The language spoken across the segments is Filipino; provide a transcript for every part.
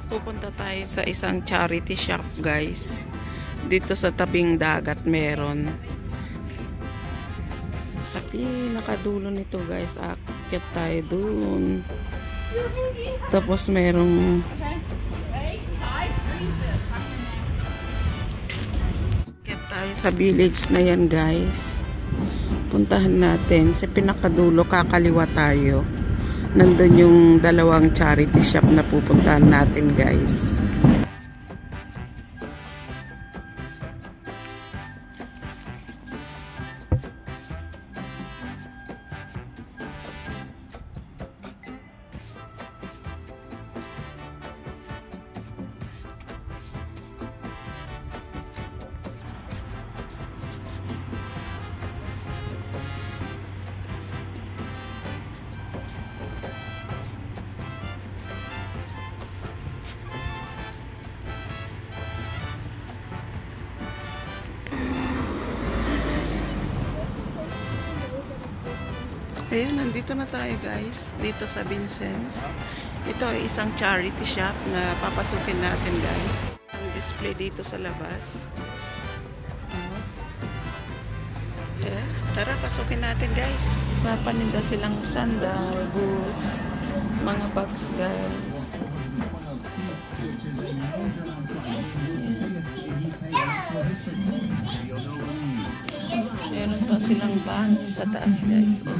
Pupunta tayo sa isang charity shop, guys. Dito sa tabing dagat meron. Sa pinakadulo nito, guys, aakyat tayo dun. Tapos merong aakyat tayo sa village na yan, guys. Puntahan natin. Sa pinakadulo, kakaliwa tayo. Nandun yung dalawang charity shop na pupuntahan natin, guys. Ayan, nandito na tayo, guys. Dito sa Vincennes. Ito ay isang charity shop na papasukin natin, guys. Ang display dito sa labas. Yeah, tara, pasukin natin, guys. Papaninda silang sandal, boots, mga bags, guys. Meron pa silang bands sa taas, guys. Oh.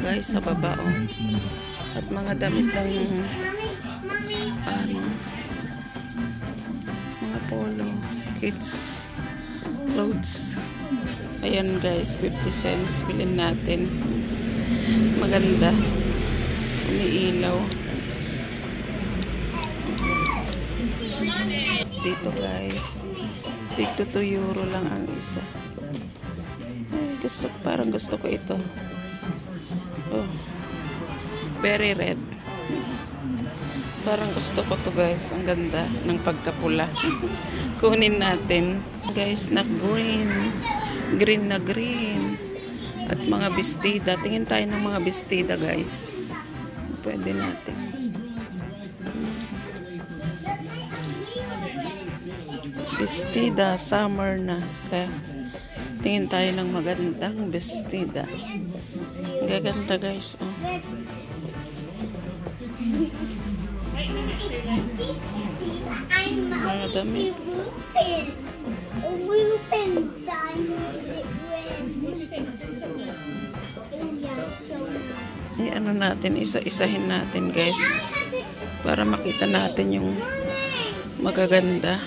Guys, sa baba, oh. At mga damit lang yung mga polo, kids clothes. Ayan, guys, 50 cents. Bilhin natin. Maganda. Umiilaw. Dito, guys. Tigto 2 euro lang ang isa. Ay, parang gusto ko ito. Oh, very red. Parang gusto ko to, guys. Ang ganda ng pagkapula. Kunin natin, guys, na green. Green na green. At mga bestida. Tingin tayo ng mga bestida, guys. Pwede natin. Bestida, summer na. Kaya tingin tayo ng magandang bestida. Gaganda, guys. Oh. Mga damit. Ano natin, isa-isahin natin, guys. Para makita natin yung magaganda.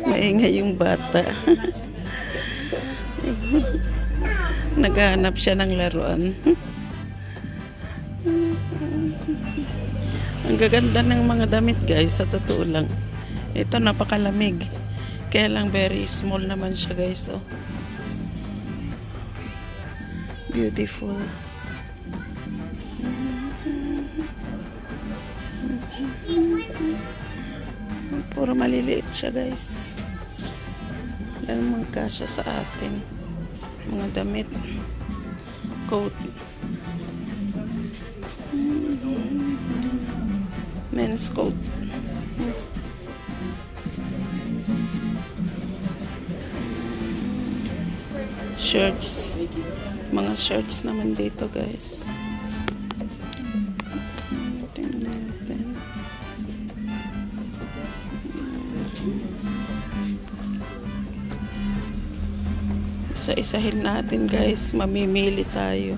Maingay yung bata. Naghahanap siya ng laruan. Ang gaganda ng mga damit, guys, sa totoo lang. Ito napakalamig. Kaya lang very small naman siya, guys. Oh. Beautiful. Puro maliliit siya, guys. Wala namang kasya sa atin. Mga damit. Coat. Men's coat. Shirts. Mga shirts naman dito, guys. Tingnan natin. Isa-isahin natin, guys. Mamimili tayo.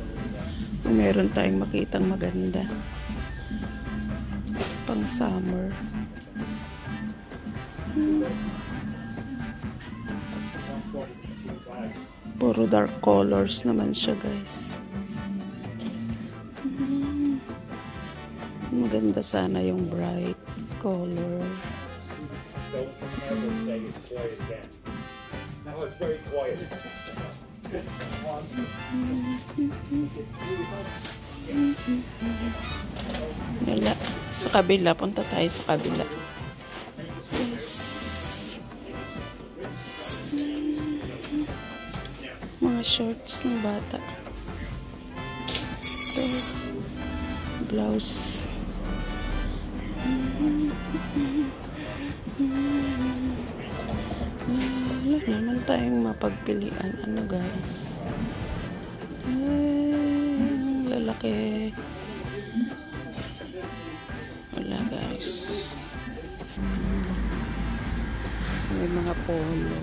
Meron tayong makitang maganda. Pang summer. Puro dark colors naman siya, guys. Maganda sana yung bright color. Now it's very quiet. Wala. Sa kabila. Punta tayo sa kabila. Yes. Mga shorts ng bata. Ito. Blouse. Wala naman tayong mapagpilian. Ano guys? Ay, lalaki. Wala guys. May mga polo.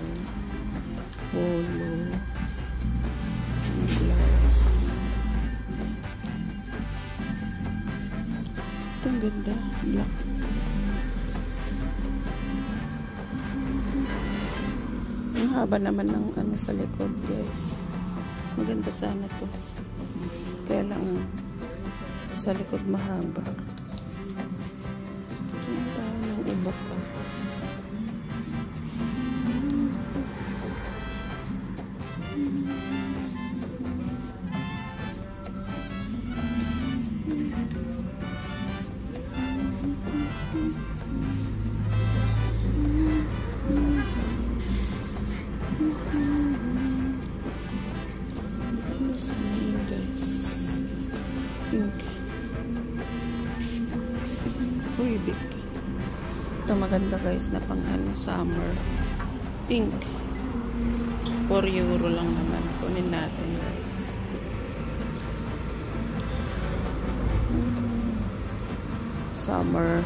Blouse. Ito ang ganda. Black. Ang haba naman ng ano sa likod guys. Maganda sana to. Kaya lang sa likod mahaba. Ano tayo ng iba pa. Pink. Uy, big. Ito maganda guys na pang ano, summer. Pink. 4 euro lang naman. Kunin natin guys. Summer.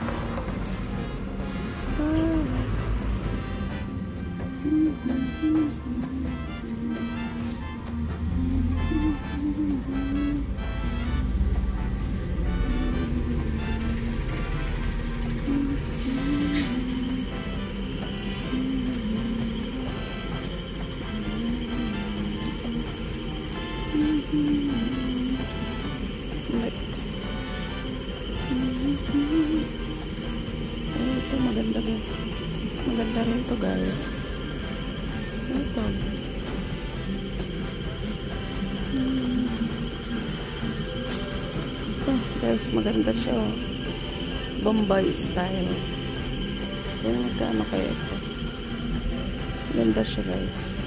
Ito maganda din. Maganda rin to guys. Ito. Oh, guys, maganda siya. Bombay style. Kaya magkano kaya ito? Maganda siya guys.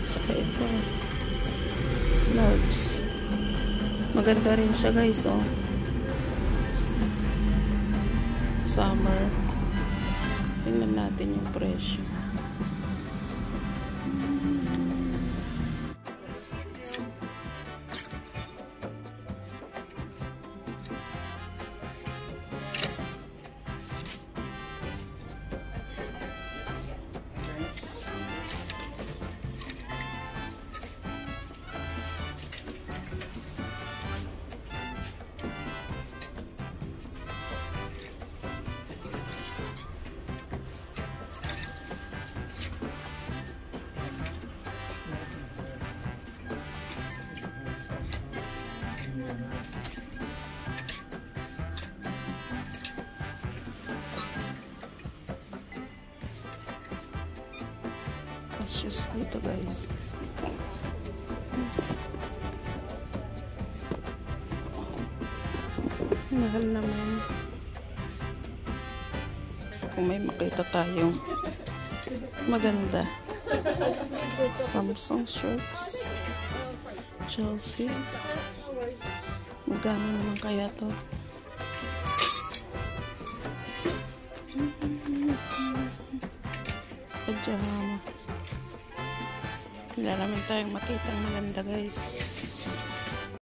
Tsaka ito. Large. Maganda rin siya guys, oh. Summer. Tingnan natin yung presyo. Shoes dito guys. Mahal naman. Kung may makita tayong maganda. Samsung shirts. Chelsea. Magkano naman kaya to? Pajama. Wala naman tayong makita maganda guys.